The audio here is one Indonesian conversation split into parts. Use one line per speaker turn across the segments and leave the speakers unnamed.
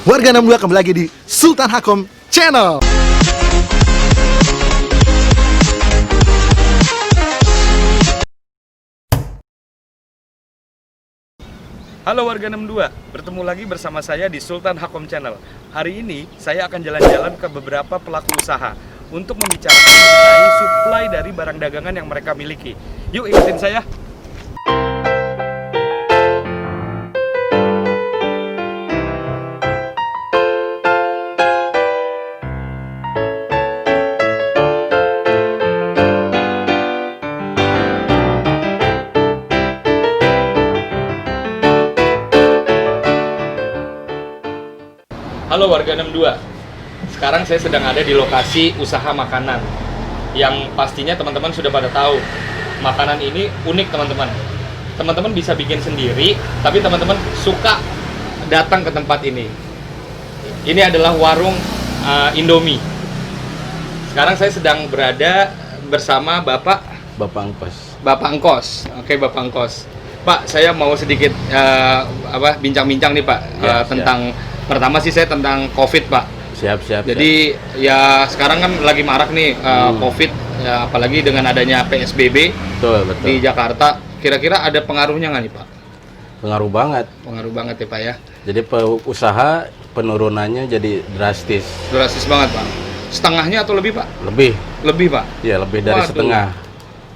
Warga 62 kembali lagi di Sultan Hakom Channel.
Halo warga 62, bertemu lagi bersama saya di Sultan Hakom Channel. Hari ini saya akan jalan-jalan ke beberapa pelaku usaha untuk membicarakan mengenai suplai dari barang dagangan yang mereka miliki. Yuk ikutin saya. Halo warga 62, sekarang saya sedang ada di lokasi usaha makanan yang pastinya teman-teman sudah pada tahu. Makanan ini unik teman-teman. Teman-teman bisa bikin sendiri, tapi teman-teman suka datang ke tempat ini. Ini adalah warung Indomie. Sekarang saya sedang berada bersama Bapak
Engkos.
Bapak Engkos. Oke, Bapak Engkos. Pak, saya mau sedikit bincang-bincang nih Pak, tentang pertama sih saya tentang COVID Pak.
Siap.
Jadi ya sekarang kan lagi marak nih COVID, ya, apalagi dengan adanya PSBB
Betul.
di Jakarta. Kira-kira ada pengaruhnya nggak nih Pak?
Pengaruh banget.
Pengaruh banget ya Pak ya.
Jadi usaha penurunannya jadi drastis.
Drastis banget Pak. Setengahnya atau lebih Pak? Lebih Pak?
Iya, lebih dari
Waduh.
setengah.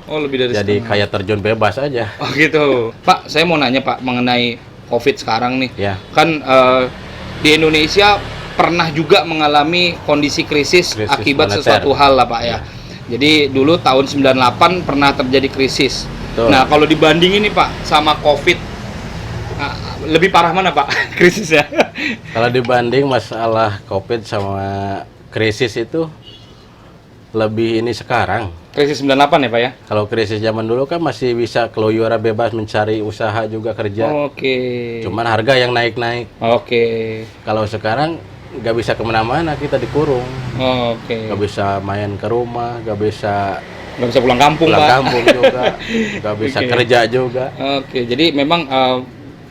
Oh, lebih dari
Jadi
setengah.
kayak terjun bebas aja.
Oh gitu. Pak, saya mau nanya Pak mengenai COVID sekarang nih.
Ya.
Kan di Indonesia pernah juga mengalami kondisi krisis akibat
moneter.
sesuatu hal lah Pak ya. Jadi dulu tahun 98 pernah terjadi krisis.
Betul.
Nah, kalau dibandingin nih Pak sama COVID, lebih parah mana Pak krisisnya?
Kalau dibanding masalah COVID sama krisis itu lebih ini sekarang.
Krisis 98 ya Pak ya?
Kalau krisis zaman dulu kan masih bisa keluyuran bebas mencari usaha juga kerja.
Oke.
Cuman harga yang naik-naik.
Oke.
Kalau sekarang nggak bisa kemana-mana, kita dikurung.
Oke.
Nggak bisa main ke rumah, nggak bisa
Nggak bisa pulang kampung
pulang
Pak.
kampung juga, nggak bisa
Oke.
kerja juga.
Oke, jadi memang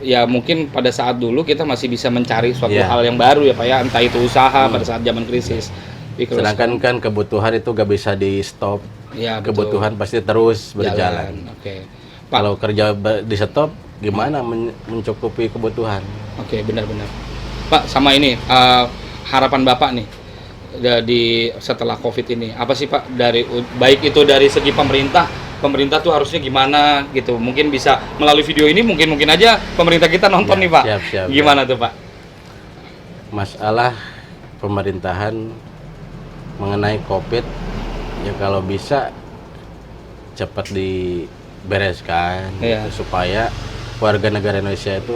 ya mungkin pada saat dulu kita masih bisa mencari suatu
Iya.
hal yang baru ya Pak ya, entah itu usaha pada saat zaman krisis. Tapi kalau
Sedangkan kan kebutuhan itu nggak bisa di stop,
ya, betul.
kebutuhan pasti terus berjalan.
Oke. Pak,
Kalau kerja di stop, gimana mencukupi kebutuhan?
oke, benar-benar. Pak, sama ini harapan Bapak nih di setelah Covid ini. Apa sih Pak dari baik itu dari segi pemerintah tuh harusnya gimana gitu. Mungkin bisa melalui video ini mungkin aja pemerintah kita nonton
Ya,
nih Pak.
siap.
Gimana tuh Pak?
Masalah pemerintahan mengenai COVID, ya kalau bisa cepat dibereskan,
Iya.
gitu, supaya warga negara Indonesia itu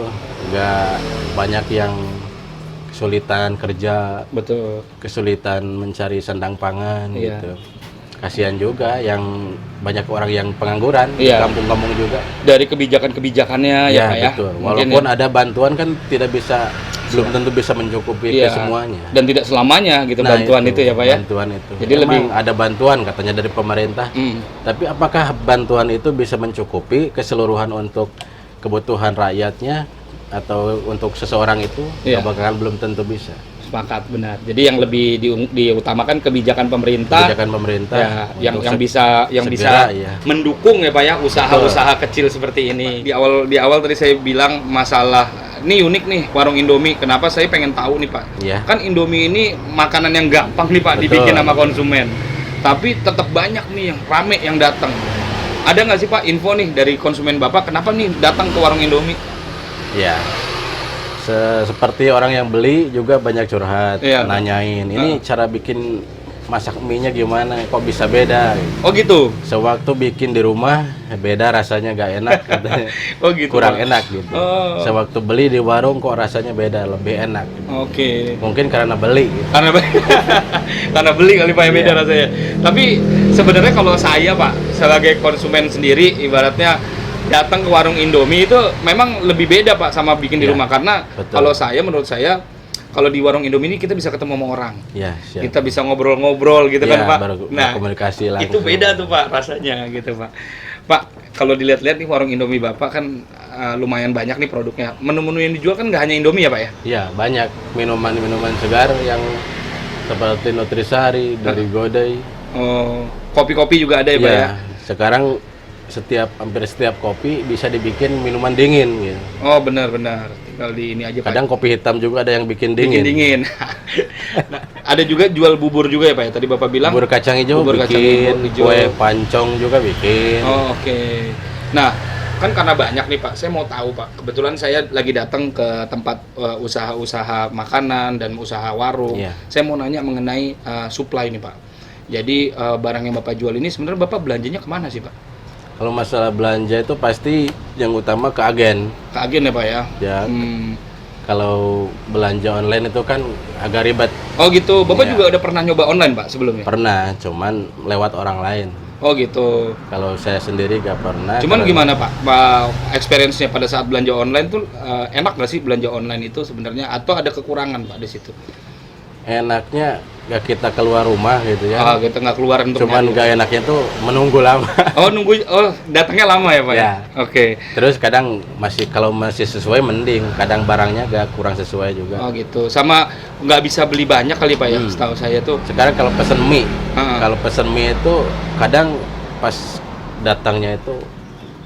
nggak banyak yang kesulitan kerja,
Betul.
kesulitan mencari sandang pangan,
Iya.
gitu. Kasihan juga yang banyak orang yang pengangguran di
Iya.
kampung-kampung juga.
Dari kebijakan-kebijakannya ya Pak ya.
Betul.
Mungkin
Walaupun
ya.
ada bantuan kan belum tentu bisa mencukupi
Iya.
ke semuanya.
Dan tidak selamanya gitu
Nah,
bantuan itu ya Pak ya.
Bantuan itu.
Jadi
Memang
lebih
ada bantuan katanya dari pemerintah. Tapi apakah bantuan itu bisa mencukupi keseluruhan untuk kebutuhan rakyatnya atau untuk seseorang itu?
Iya.
Apakah belum tentu bisa.
Sepakat, benar. Jadi yang lebih diutamakan kebijakan pemerintah.
Kebijakan pemerintah
Ya, yang
untuk
bisa
segera, ya.
mendukung ya Pak ya usaha-usaha kecil seperti ini. Di awal tadi saya bilang masalah ini unik nih warung Indomie. Kenapa saya pengen tahu nih Pak?
Iya.
Kan Indomie ini makanan yang gampang nih Pak
Betul.
dibikin sama konsumen. Tapi tetap banyak nih yang rame yang datang. Ada nggak sih Pak info nih dari konsumen Bapak kenapa nih datang ke warung Indomie?
Ya. Seperti orang yang beli juga banyak curhat,
Iya.
nanyain, ini cara bikin masak mie-nya gimana, kok bisa beda?
Oh gitu.
Sewaktu bikin di rumah, beda rasanya, gak enak, katanya.
Oh gitu.
Kurang
Pak.
enak gitu.
Oh.
Sewaktu beli di warung kok rasanya beda, lebih enak.
Oke.
Mungkin karena beli. Gitu.
Karena beli kali Pak ya beda
Iya.
rasanya. Tapi sebenarnya kalau saya Pak sebagai konsumen sendiri ibaratnya datang ke warung Indomie itu memang lebih beda Pak sama bikin di
Iya,
rumah karena
betul.
kalau menurut saya kalau di warung Indomie ini kita bisa ketemu sama orang.
Ya, siap.
Kita bisa ngobrol-ngobrol gitu
Iya,
kan Pak.
baru
Nah,
komunikasi langsung.
itu beda tuh Pak rasanya gitu Pak. Pak, kalau dilihat-lihat nih warung Indomie Bapak kan lumayan banyak nih produknya. Menu-menu yang dijual kan nggak hanya Indomie ya Pak ya?
Iya, banyak minuman-minuman segar yang seperti Nutrisari, dari Godai.
Oh, kopi-kopi juga ada ya Pak ya?
Iya, sekarang hampir setiap kopi bisa dibikin minuman dingin gitu.
Oh benar-benar, tinggal di ini aja Pak.
Kadang kopi hitam juga ada yang bikin
Bikin
dingin.
dingin. Nah, ada juga jual bubur juga ya Pak ya? Tadi Bapak bilang.
Bubur kacang hijau
Bubur kacang
bikin,
hijau.
kue pancong juga bikin.
Oh, oke. Nah, kan karena banyak nih Pak, saya mau tahu Pak. Kebetulan saya lagi datang ke tempat usaha-usaha makanan dan usaha warung.
Iya.
Saya mau nanya mengenai supply nih Pak. Jadi barang yang Bapak jual ini sebenarnya Bapak belanjanya kemana sih Pak?
Kalau masalah belanja itu pasti yang utama ke agen.
Ke agen ya Pak ya?
Ya, kalau belanja online itu kan agak ribet.
Oh gitu, Bapak
Iya.
juga udah pernah nyoba online Pak sebelumnya?
Pernah, cuman lewat orang lain.
Oh gitu.
Kalau saya sendiri gak pernah.
Cuman
karena-
gimana Pak? Experience-nya pada saat belanja online tuh enak nggak sih belanja online itu sebenarnya? Atau ada kekurangan Pak di situ?
Enaknya gak kita keluar rumah gitu ya.
Ah, kita nggak keluar untuk
Cuman
nyari.
gak enaknya tuh menunggu lama.
Oh datangnya lama ya Pak ya?
Ya.
Oke.
Terus kadang kalau masih sesuai mending, kadang barangnya gak kurang sesuai juga.
Oh gitu. Sama nggak bisa beli banyak kali Pak ya? Setahu saya tuh.
Sekarang kalau pesen mie,
Ah.
kalau pesen mie itu kadang pas datangnya itu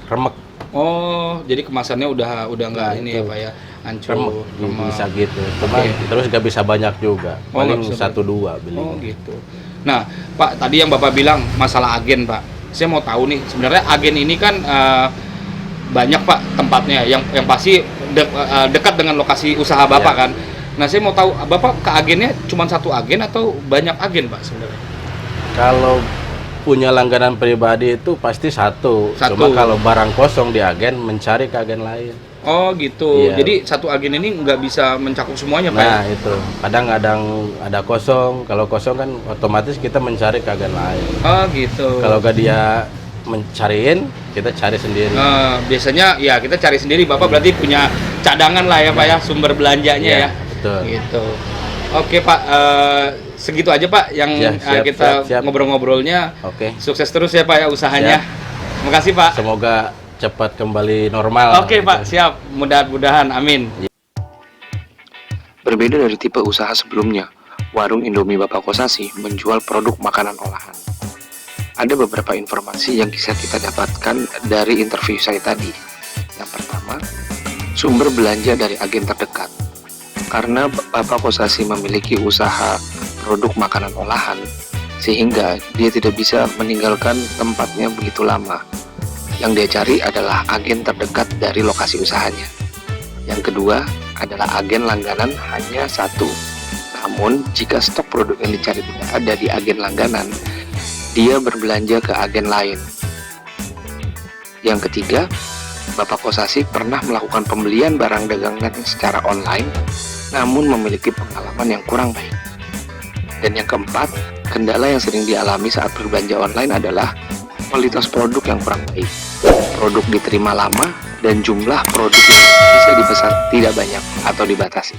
remek.
Oh, jadi kemasannya udah nggak
Nah,
ini ya
itu.
Pak ya? Hancur.
Remek
remek.
bisa gitu. Cuma
Oke.
terus gak bisa banyak juga.
Oh, nggak
Paling
bisa
1-2 beli.
Oh gitu. Nah, Pak, tadi yang Bapak bilang masalah agen, Pak. Saya mau tahu nih, sebenarnya agen ini kan banyak Pak tempatnya, yang pasti dekat dengan lokasi usaha Bapak
Ya.
kan. Nah, saya mau tahu Bapak ke agennya cuma satu agen atau banyak agen, Pak sebenarnya?
Kalau punya langganan pribadi itu pasti satu.
Satu.
Cuma kalau barang kosong di agen mencari ke agen lain.
Oh gitu.
Iya.
Jadi satu agen ini nggak bisa mencakup semuanya, Pak.
Nah
ya?
itu kadang ada kosong. Kalau kosong kan otomatis kita mencari ke agen lain.
Oh gitu.
Kalau gak dia mencariin, kita cari sendiri.
Biasanya ya kita cari sendiri. Bapak berarti punya cadangan lah ya Pak ya, sumber belanjanya
Iya,
ya.
betul.
Gitu. Oke Pak, segitu aja Pak yang
Ya, siap,
kita
siap.
ngobrol-ngobrolnya.
Oke.
Sukses terus ya Pak ya usahanya. Terima kasih Pak.
Semoga cepat kembali normal.
Oke
gitu.
Pak, siap. Mudah-mudahan, amin.
Berbeda dari tipe usaha sebelumnya, warung Indomie Bapak Kosasi menjual produk makanan olahan. Ada beberapa informasi yang bisa kita dapatkan dari interview saya tadi. Yang pertama, sumber belanja dari agen terdekat. Karena Bapak Kosasi memiliki usaha produk makanan olahan, sehingga dia tidak bisa meninggalkan tempatnya begitu lama. Yang dia cari adalah agen terdekat dari lokasi usahanya. Yang kedua adalah agen langganan hanya satu. Namun, jika stok produk yang dicari tidak ada di agen langganan, dia berbelanja ke agen lain. Yang ketiga, Bapak Kosasi pernah melakukan pembelian barang dagangan secara online, namun memiliki pengalaman yang kurang baik. Dan yang keempat, kendala yang sering dialami saat berbelanja online adalah kualitas produk yang kurang baik. Produk diterima lama dan jumlah produk yang bisa dipesan tidak banyak atau dibatasi.